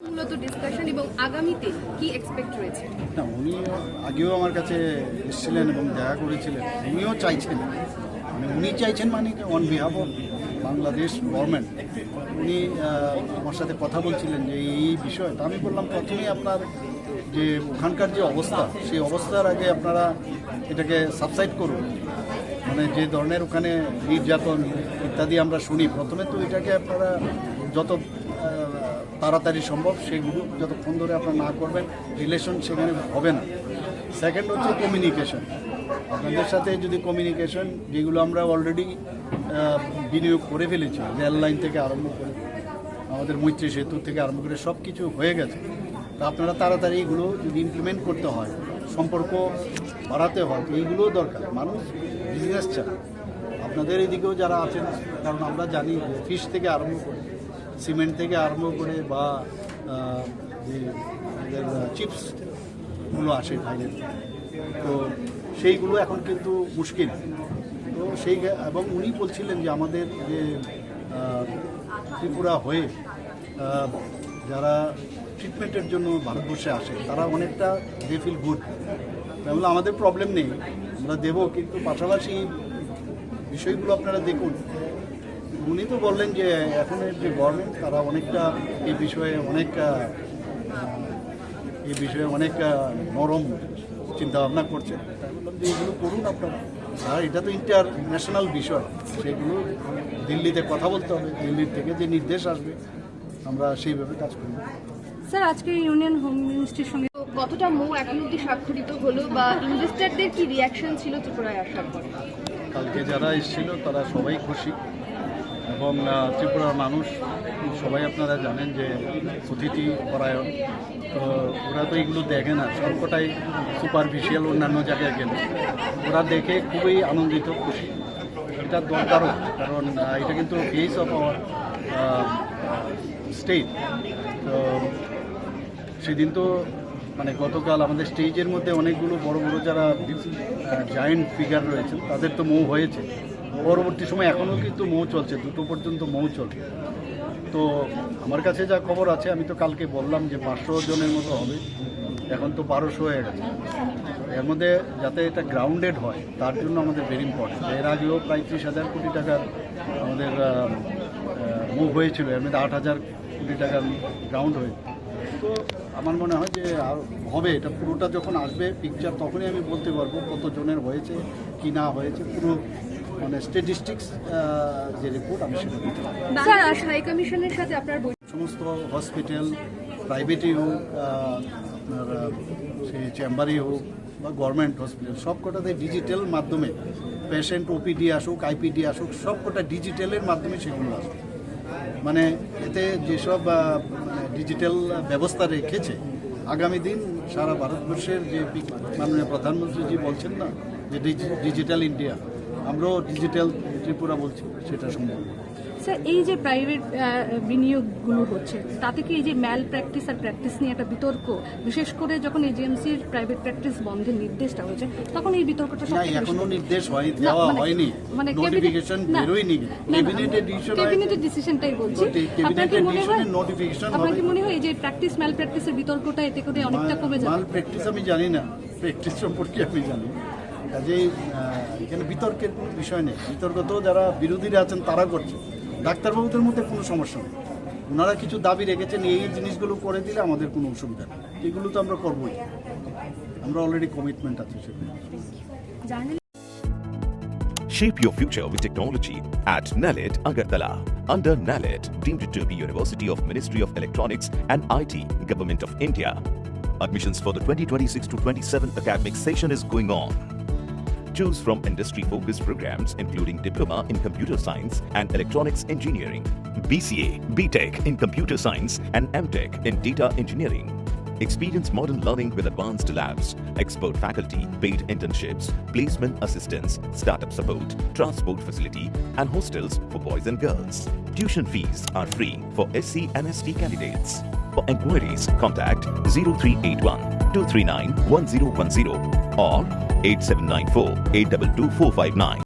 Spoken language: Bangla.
মূলত ডিসকাশন এবং আগামীতে কি এক্সপেক্ট রয়েছে? না, উনি আগেও আমার কাছে এসেছিলেন এবং দেখা করেছিলেন। উনিও চাইছেন, উনি চাইছেন মানে on behalf of Bangladesh government উনি আমার সাথে কথা বলছিলেন যে এই বিষয়। তো আমি বললাম প্রথমেই আপনার যে ওখানকার যে অবস্থা, সেই অবস্থার আগে আপনারা এটাকে সাবসাইড করুন। মানে যে ধরনের ওখানে নির্যাতন ইত্যাদি আমরা শুনি, প্রথমে তো এটাকে আপনারা যত তাড়াতাড়ি সম্ভব সেগুলো যতক্ষণ ধরে আপনারা না করবেন রিলেশন সেখানে হবে না। সেকেন্ড হচ্ছে কমিউনিকেশন। আপনাদের সাথে যদি কমিউনিকেশন, যেগুলো আমরা অলরেডি বিনিয়োগ করে ফেলেছি, রেল লাইন থেকে আরম্ভ করে আমাদের মৈত্রী সেতু থেকে আরম্ভ করে সব কিছু হয়ে গেছে। তা আপনারা তাড়াতাড়ি এগুলো যদি ইমপ্লিমেন্ট করতে হয়, সম্পর্ক বাড়াতে হয়, তো এইগুলোও দরকার। মানুষ বিজনেস চায়, আপনাদের এদিকেও যারা আছেন, কারণ আমরা জানি ফিশ থেকে আরম্ভ করে, সিমেন্ট থেকে আরম্ভ করে বা যে চিপসগুলো আসে বাইরের, তো সেইগুলো এখন কিন্তু মুশকিল। তো সেই এবং উনি বলছিলেন যে আমাদের যে ত্রিপুরা হয়ে যারা ট্রিটমেন্টের জন্য ভারতবর্ষে আসে, তারা অনেকটা দে ফিল গুড। তাহলে আমাদের প্রবলেম নেই, আমরা দেবো, কিন্তু পাশাপাশি বিষয়গুলো আপনারা দেখুন। উনি তো বললেন যে এখনের যে গভর্নমেন্ট, তারা অনেকটা এই বিষয়ে অনেক নরম চিন্তাভাবনা করছেন। তাই বললাম যে এগুলো করুন আপনারা। আর এটা তো ইন্টারন্যাশনাল বিষয়, সেগুলো দিল্লিতে কথা বলতে হবে, দিল্লির থেকে যে নির্দেশ আসবে আমরা সেইভাবে কাজ করব। স্যার, আজকে ইউনিয়ন হোম মিনিস্ট্রির সঙ্গে কতটা এখন অবধি স্বাক্ষরিত হলো বা ইনভেস্টরদের কি রিয়াকশন ছিল ত্রিপুরায় আসার পর? কালকে যারা এসেছিল তারা সবাই খুশি, এবং ত্রিপুরার মানুষ সবাই আপনারা জানেন যে অতিথি পরায়ণ। তো ওরা তো এগুলো দেখে না, সবকটাই সুপারফিশিয়াল অন্যান্য জায়গায় গেলে। ওরা দেখে খুবই আনন্দিত, খুশি। এটা দরকারও, কারণ এটা কিন্তু ফেস অফ আওয়ার স্টেট। তো সেদিন তো মানে গতকাল আমাদের স্টেজের মধ্যে অনেকগুলো বড় বড় যারা জায়েন্ট ফিগার রয়েছেন, তাদের তো মৌ হয়েছে। পরবর্তী সময় এখনও কিন্তু মৌ চলছে, 2টো পর্যন্ত মৌ চলছে। তো আমার কাছে যা খবর আছে, আমি তো কালকে বললাম যে 500 জনের মতো হবে, এখন তো 1200 হয়ে গেছে। এর মধ্যে যাতে এটা গ্রাউন্ডেড হয়, তার জন্য আমাদের ভেরি ইম্পর্টেন্ট। এর আগেও প্রায় 30,000 কোটি টাকার আমাদের মুভ হয়েছিল, এর মধ্যে 8,000 কোটি টাকার গ্রাউন্ড হয়েছে। তো আমার মনে হয় যে আর হবে, এটা পুরোটা যখন আসবে পিকচার, তখনই আমি বলতে পারবো কত জনের হয়েছে কি না হয়েছে, পুরো মানে স্ট্যাটিস্টিক্স যে রিপোর্ট আমি সেটা দিতে পারবো। স্যার, হাই কমিশনের সাথে আপনার সমস্ত হসপিটাল, প্রাইভেটই হোক, আপনার সেই চেম্বারই হোক বা গভর্নমেন্ট হসপিটাল, সব কটাতে ডিজিটাল মাধ্যমে পেশেন্ট ওপিডি আসুক, আইপিডি আসুক, সব কটা ডিজিটালের মাধ্যমে সেগুলো আসুক। মানে এতে যেসব ডিজিটাল ব্যবস্থা রেখেছে, আগামী দিন সারা ভারতবর্ষের যে মাননীয় প্রধানমন্ত্রীজি বলছেন না যে ডিজিটাল ইন্ডিয়া, আমরাও ডিজিটাল ত্রিপুরা বলছি, সেটা সম্ভব। স্যার, এই যে প্রাইভেট বিনিয়োগগুলো হচ্ছে, তাতে কি এই যে ম্যাল প্র্যাকটিস আর প্র্যাকটিস নিয়ে একটা বিতর্ক, বিশেষ করে যখন এজিএমসির প্রাইভেট প্র্যাকটিস বন্ধের নির্দেশটা হয়েছে, তখন এই বিতর্কটা এখনো নির্দেশ দেওয়া হয়নি, নোটিফিকেশন বেরোয়নি, ক্যাবিনেটের ডিসিশনটাই বলছি। আপনার কি মনে হয় এই যে প্র্যাকটিস ম্যাল প্র্যাকটিসের বিতর্কটা এতে করে অনেকটা কমে যাবে? ম্যাল প্র্যাকটিস আমি জানি না, প্র্যাকটিস সম্পর্কে আমি জানি। কাজেই এখানে বিতর্কের কোনো বিষয় নেই। বিতর্ক তো যারা বিরোধীরা আছেন তারা করছে, ডাক্তারবাবুদের মধ্যে কোনো সমস্যা নেই। ওনারা কিছু দাবি রেখেছেন, এই জিনিসগুলো করে দিলে আমাদের কোনো অসুবিধা নেই, এগুলো তো আমরা করবোই, আমরা অলরেডি কমিটমেন্ট আছে সেটা। Shape your future with technology at NALED Agartala. Under NALED, deemed to be University of Ministry of Electronics and IT, Government of India. Admissions for the 2026 to 27 academic session is going on. Choose from industry-focused programs including Diploma in Computer Science and Electronics Engineering, BCA, BTech in Computer Science and MTech in Data Engineering. Experience modern learning with advanced labs, expert faculty, paid internships, placement assistance, startup support, transport facility, and hostels for boys and girls. Tuition fees are free for SC and ST candidates. For enquiries, contact 0381 239 1010 or 8794 822 459.